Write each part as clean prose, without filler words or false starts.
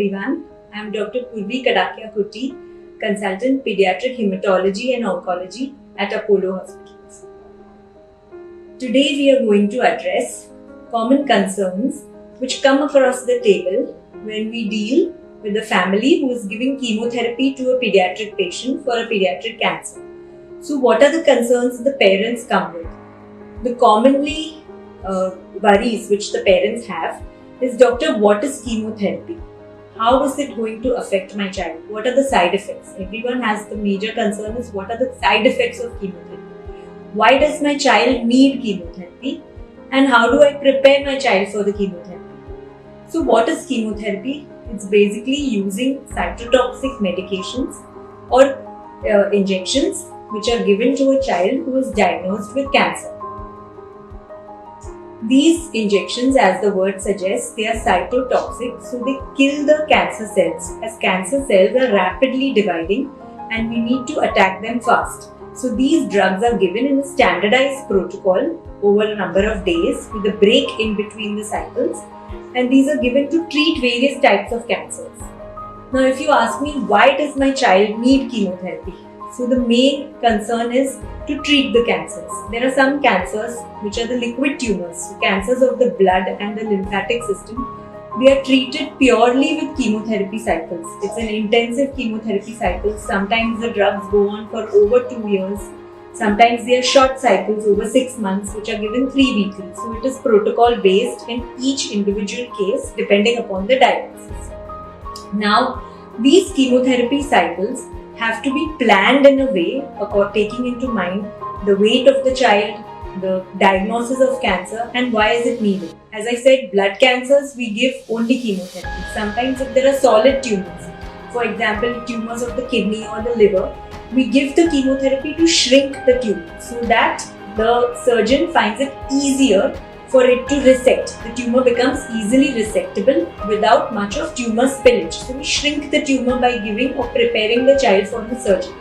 everyone. I am Dr. Purvi Kadakia Kuti, Consultant Pediatric Hematology and Oncology at Apollo Hospitals. Today we are going to address common concerns which come across the table when we deal with a family who is giving chemotherapy to a pediatric patient for a pediatric cancer. So what are the concerns the parents come with? The commonly worries which the parents have is, doctor, what is chemotherapy? How is it going to affect my child? What are the side effects? Everyone has the major concern is, what are the side effects of chemotherapy? Why does my child need chemotherapy? And how do I prepare my child for the chemotherapy? So what is chemotherapy? It's basically using cytotoxic medications or injections which are given to a child who is diagnosed with cancer. These injections, as the word suggests, they are cytotoxic, so they kill the cancer cells, as cancer cells are rapidly dividing and we need to attack them fast. So these drugs are given in a standardized protocol over a number of days with a break in between the cycles, and these are given to treat various types of cancers. Now if you ask me, why does my child need chemotherapy? So the main concern is to treat the cancers. There are some cancers which are the liquid tumors, cancers of the blood and the lymphatic system. They are treated purely with chemotherapy cycles. It's an intensive chemotherapy cycle. Sometimes the drugs go on for over 2 years. Sometimes they are short cycles over 6 months, which are given 3 weekly. So it is protocol based in each individual case depending upon the diagnosis. Now, these chemotherapy cycles have to be planned in a way taking into mind the weight of the child, the diagnosis of cancer, and why is it needed. As I said, blood cancers, we give only chemotherapy. Sometimes if there are solid tumors, for example, tumors of the kidney or the liver, we give the chemotherapy to shrink the tumor so that the surgeon finds it easier for it to resect. The tumor becomes easily resectable without much of tumor spillage. So we shrink the tumor by giving or preparing the child for the surgery.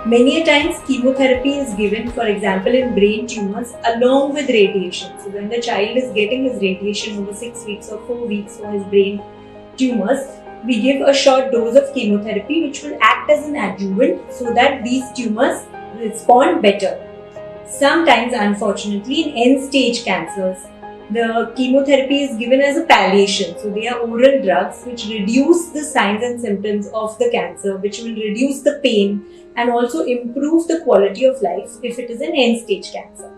Many a times chemotherapy is given, for example, in brain tumors along with radiation. So when the child is getting his radiation over 6 weeks or 4 weeks for his brain tumors, we give a short dose of chemotherapy which will act as an adjuvant so that these tumors respond better. Sometimes, unfortunately, in end-stage cancers, the chemotherapy is given as a palliation. So they are oral drugs which reduce the signs and symptoms of the cancer, which will reduce the pain and also improve the quality of life if it is an end-stage cancer.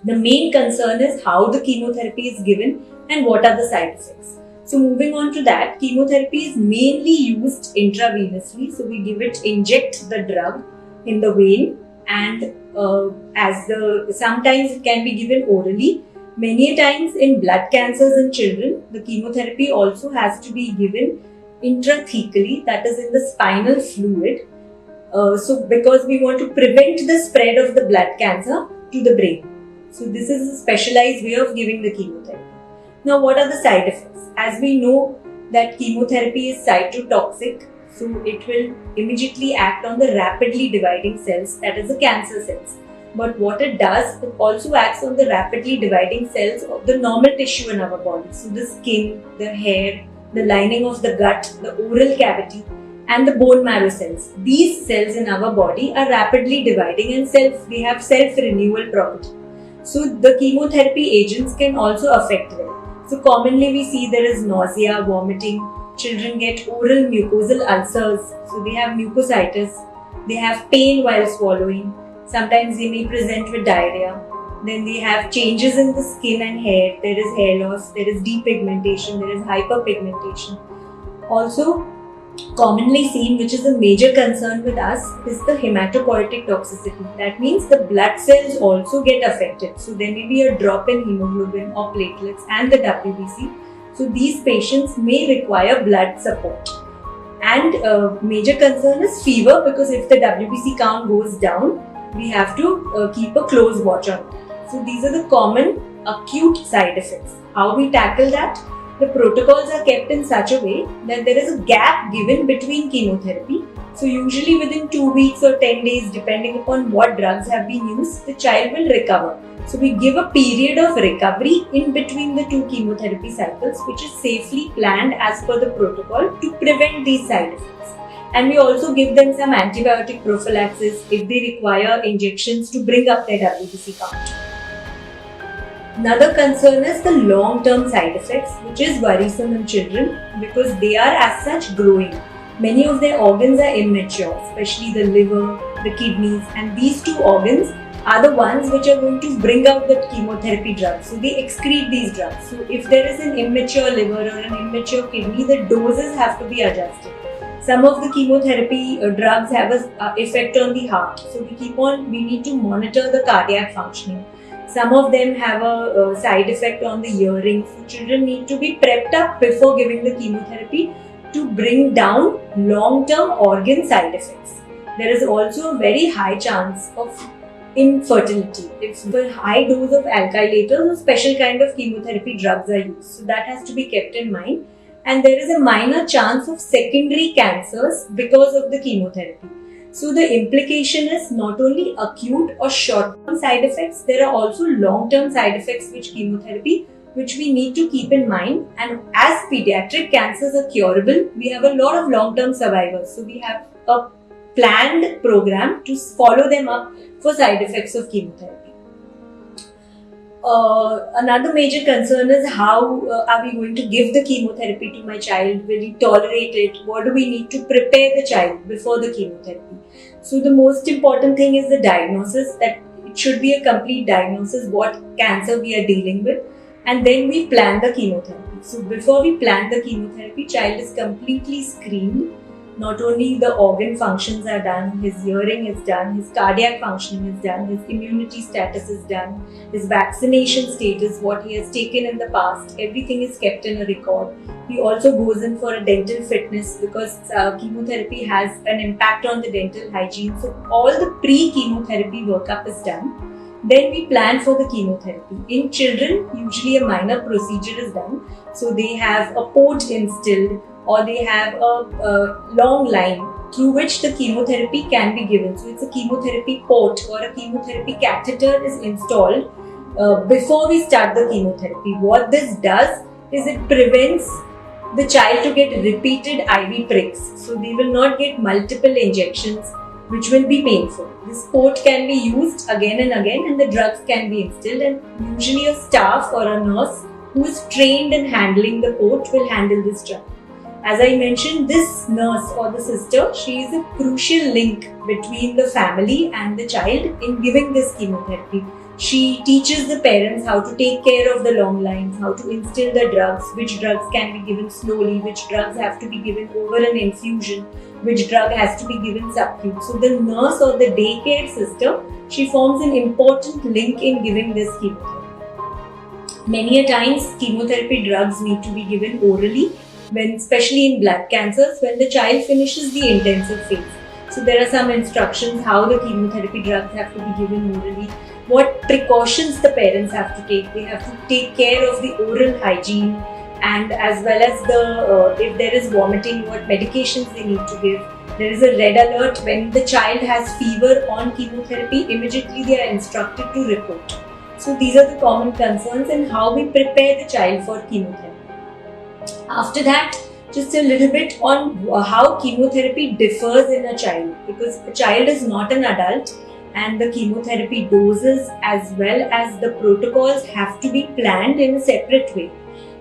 The main concern is how the chemotherapy is given and what are the side effects. So moving on to that, chemotherapy is mainly used intravenously. So we inject the drug in the vein, and sometimes it can be given orally. Many times in blood cancers in children, the chemotherapy also has to be given intrathecally, that is in the spinal fluid. So because we want to prevent the spread of the blood cancer to the brain. So this is a specialized way of giving the chemotherapy. Now what are the side effects? As we know that chemotherapy is cytotoxic, so it will immediately act on the rapidly dividing cells, that is the cancer cells. But what it does, it also acts on the rapidly dividing cells of the normal tissue in our body. So the skin, the hair, the lining of the gut, the oral cavity, and the bone marrow cells. These cells in our body are rapidly dividing and they have self-renewal property. So the chemotherapy agents can also affect them. So commonly we see there is nausea, vomiting. Children get oral mucosal ulcers, so they have mucositis. They have pain while swallowing. Sometimes they may present with diarrhea. Then they have changes in the skin and hair. There is hair loss, there is depigmentation, there is hyperpigmentation. Also, commonly seen, which is a major concern with us, is the hematopoietic toxicity. That means the blood cells also get affected. So there may be a drop in hemoglobin or platelets and the WBC. So these patients may require blood support. And major concern is fever, because if the WBC count goes down, we have to keep a close watch on it. So these are the common acute side effects. How we tackle that? The protocols are kept in such a way that there is a gap given between chemotherapy. So usually within 2 weeks or 10 days, depending upon what drugs have been used, the child will recover. So we give a period of recovery in between the two chemotherapy cycles, which is safely planned as per the protocol to prevent these side effects. And we also give them some antibiotic prophylaxis if they require injections to bring up their WBC count. Another concern is the long-term side effects, which is worrisome in children because they are as such growing. Many of their organs are immature, especially the liver, the kidneys, and these two organs are the ones which are going to bring out the chemotherapy drugs. So they excrete these drugs. So if there is an immature liver or an immature kidney, the doses have to be adjusted. Some of the chemotherapy drugs have an effect on the heart. So we need to monitor the cardiac functioning. Some of them have a side effect on the hearing. So children need to be prepped up before giving the chemotherapy to bring down long-term organ side effects. There is also a very high chance of infertility if the high dose of alkylators or special kind of chemotherapy drugs are used. So that has to be kept in mind. And there is a minor chance of secondary cancers because of the chemotherapy. So the implication is not only acute or short-term side effects, there are also long-term side effects which we need to keep in mind. And as pediatric cancers are curable, we have a lot of long-term survivors. So we have a planned program to follow them up for side effects of chemotherapy. Another major concern is how are we going to give the chemotherapy to my child? Will he tolerate it? What do we need to prepare the child before the chemotherapy? So the most important thing is the diagnosis, that it should be a complete diagnosis what cancer we are dealing with, and then we plan the chemotherapy. So before we plan the chemotherapy, child is completely screened. Not only the organ functions are done, his hearing is done, his cardiac functioning is done, his immunity status is done, his vaccination status, what he has taken in the past, everything is kept in a record. He also goes in for a dental fitness because chemotherapy has an impact on the dental hygiene. So all the pre-chemotherapy workup is done. Then we plan for the chemotherapy. In children, usually a minor procedure is done. So they have a port instilled, or they have a long line through which the chemotherapy can be given. So it's a chemotherapy port or a chemotherapy catheter is installed before we start the chemotherapy. What this does is it prevents the child to get repeated IV pricks. So they will not get multiple injections which will be painful. This port can be used again and again and the drugs can be instilled, and usually a staff or a nurse who is trained in handling the port will handle this drug. As I mentioned, this nurse or the sister, she is a crucial link between the family and the child in giving this chemotherapy. She teaches the parents how to take care of the long lines, how to instill the drugs, which drugs can be given slowly, which drugs have to be given over an infusion, which drug has to be given subcutaneous. So the nurse or the daycare sister, she forms an important link in giving this chemotherapy. Many a times, chemotherapy drugs need to be given orally, especially in blood cancers, when the child finishes the intensive phase. So there are some instructions how the chemotherapy drugs have to be given orally, what precautions the parents have to take. They have to take care of the oral hygiene, and as well as if there is vomiting, what medications they need to give. There is a red alert when the child has fever on chemotherapy, immediately they are instructed to report. So these are the common concerns and how we prepare the child for chemotherapy. After that, just a little bit on how chemotherapy differs in a child, because a child is not an adult and the chemotherapy doses as well as the protocols have to be planned in a separate way.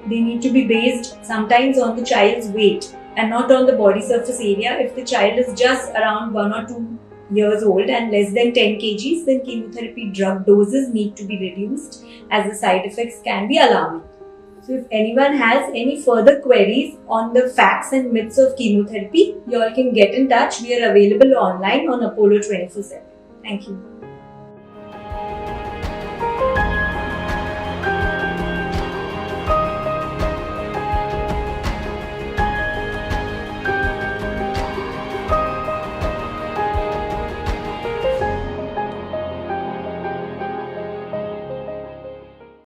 They need to be based sometimes on the child's weight and not on the body surface area. If the child is just around 1 or 2 years old and less than 10 kgs, then chemotherapy drug doses need to be reduced as the side effects can be alarming. So if anyone has any further queries on the facts and myths of chemotherapy, you all can get in touch. We are available online on Apollo 24/7. Thank you.